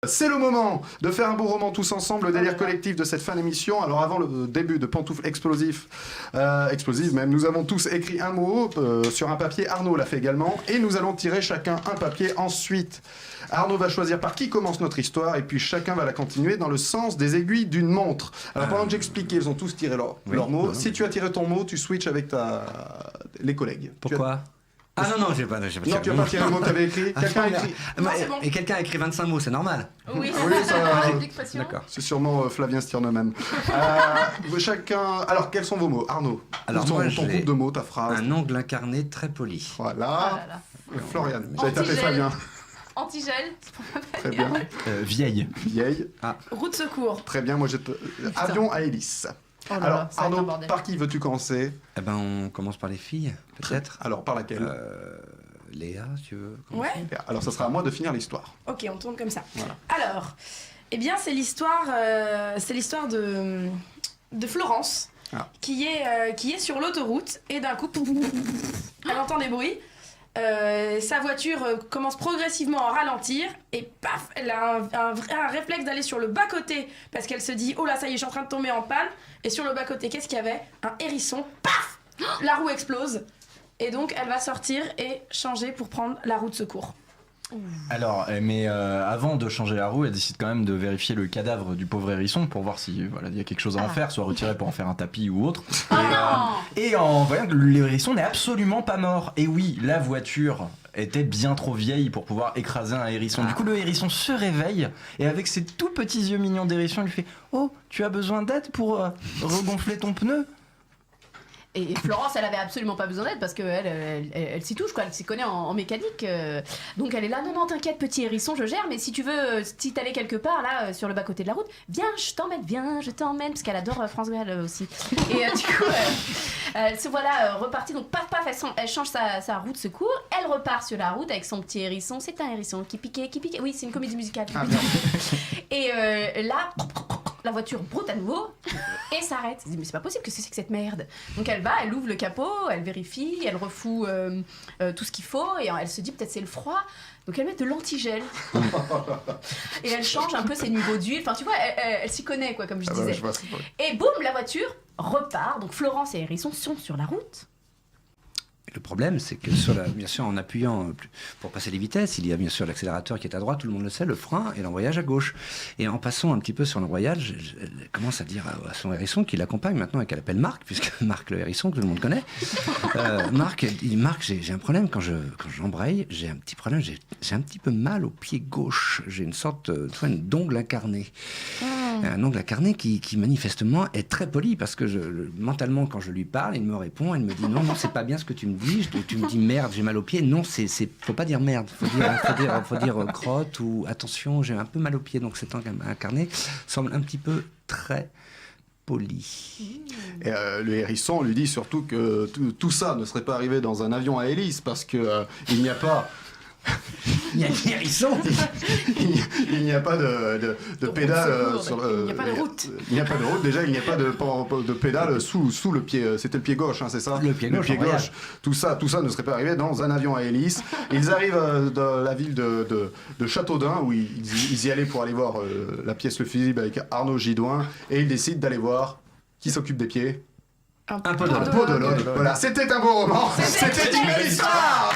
C'est le moment de faire un beau roman tous ensemble, le délire collectif de cette fin d'émission. Alors avant le début de Pantoufles explosives même, nous avons tous écrit un mot sur un papier. Arnaud l'a fait également. Et nous allons tirer chacun un papier ensuite. Arnaud va choisir par qui commence notre histoire et puis chacun va la continuer dans le sens des aiguilles d'une montre. Alors pendant que j'expliquais, ils ont tous tiré leur mot. Si tu as tiré ton mot, tu switches avec les collègues. Pourquoi ? Ah non, j'ai pas Non, tu n'as pas tiré le mot que tu avais écrit. Quelqu'un a écrit. Non, c'est bon. Et quelqu'un a écrit 25 mots, c'est normal. Oui, ça- réplique passion. D'accord. C'est sûrement Flavien Stirneman. Chacun. Alors, quels sont vos mots, Arnaud? Alors, ton moi, ton j'ai groupe de mots, ta phrase. Un ongle incarné très poli. Oh Voilà. là là. Florian. J'avais tapé Antigel. Flavien. Antigel, Très bien. Vieille. Vieille. route de secours. Très bien. Moi, avion à hélice. Oh là Alors, là, ça va être un Arnaud, bordel. par qui veux-tu commencer? Eh ben, on commence par les filles, peut-être. Alors, par laquelle? Léa, si tu veux. commencer. Ouais. Alors, ça sera à moi de finir l'histoire. Ok, on tourne comme ça. Voilà. Alors, eh bien, c'est l'histoire de Florence Ah. qui est sur l'autoroute et d'un coup, elle entend des bruits. Sa voiture commence progressivement à ralentir et paf, elle a un réflexe d'aller sur le bas-côté parce qu'elle se dit oh là ça y est je suis en train de tomber en panne et sur le bas-côté qu'est-ce qu'il y avait? Un hérisson, paf, la roue explose et donc elle va sortir et changer pour prendre la roue de secours. Alors, mais avant de changer la roue, elle décide quand même de vérifier le cadavre du pauvre hérisson pour voir si voilà il y a quelque chose à en faire, soit retiré pour en faire un tapis ou autre. Et en voyant que le hérisson n'est absolument pas mort. Et oui, la voiture était bien trop vieille pour pouvoir écraser un hérisson. Du coup, le hérisson se réveille et avec ses tout petits yeux mignons d'hérisson, il lui fait « Oh, tu as besoin d'aide pour regonfler ton pneu ?» Et Florence, elle avait absolument pas besoin d'aide parce qu'elle s'y touche, quoi. Elle s'y connaît en mécanique. Donc elle est là, non, t'inquiète, petit hérisson, je gère. Mais si tu veux, si t'allais quelque part, là, sur le bas-côté de la route, viens, je t'emmène. Parce qu'elle adore France Gall aussi. Et du coup, elle se voilà repartie. Donc paf, elle change sa roue de secours. Elle repart sur la route avec son petit hérisson. C'est un hérisson qui piquait. Oui, c'est une comédie musicale. Et là, la voiture broute à nouveau et s'arrête. Elle se dit, mais c'est pas possible, qu'est-ce que c'est que cette merde? Donc elle ouvre le capot, elle vérifie, elle refout tout ce qu'il faut et elle se dit peut-être c'est le froid. Donc elle met de l'antigel et elle change un peu ses niveaux d'huile. Enfin tu vois, elle s'y connaît quoi, comme je disais. je vois, c'est vrai. Et boum, la voiture repart. Donc Florence et Hérisson sont sur la route. Le problème, c'est que bien sûr, en appuyant pour passer les vitesses, il y a bien sûr l'accélérateur qui est à droite, tout le monde le sait, le frein et l'embrayage à gauche. Et en passant un petit peu sur l'embrayage, elle commence à dire à son hérisson qui l'accompagne maintenant et qu'elle appelle Marc, puisque Marc le hérisson que tout le monde connaît. Marc, elle dit Marc, j'ai un problème quand j'embraye, j'ai un petit problème, j'ai un petit peu mal au pied gauche. J'ai une sorte, tu vois, d'ongle incarné. Un ongle incarné qui manifestement est très poli parce que mentalement quand je lui parle, il me répond, il me dit non, c'est pas bien ce que tu me dis. Tu me dis merde, j'ai mal au pied. Non, faut pas dire merde, faut dire crotte ou attention, j'ai un peu mal au pied. Donc cet ongle incarné semble un petit peu très poli. Et le hérisson lui dit surtout que tout ça ne serait pas arrivé dans un avion à hélice parce que il n'y a pas. Il y a un hérisson. Il n'y a pas de pédale Il n'y a pas de route. Il n'y a pas de route. Déjà, il n'y a pas de pédale sous le pied. C'était le pied gauche, hein, c'est ça? Le pied gauche. Tout ça ne serait pas arrivé dans un avion à hélice. Ils arrivent dans la ville de Châteaudun où ils y allaient pour aller voir la pièce Le Fusible avec Arnaud Gidouin et ils décident d'aller voir qui s'occupe des pieds. Un Podologue. Voilà, c'était un beau roman. C'était une belle histoire.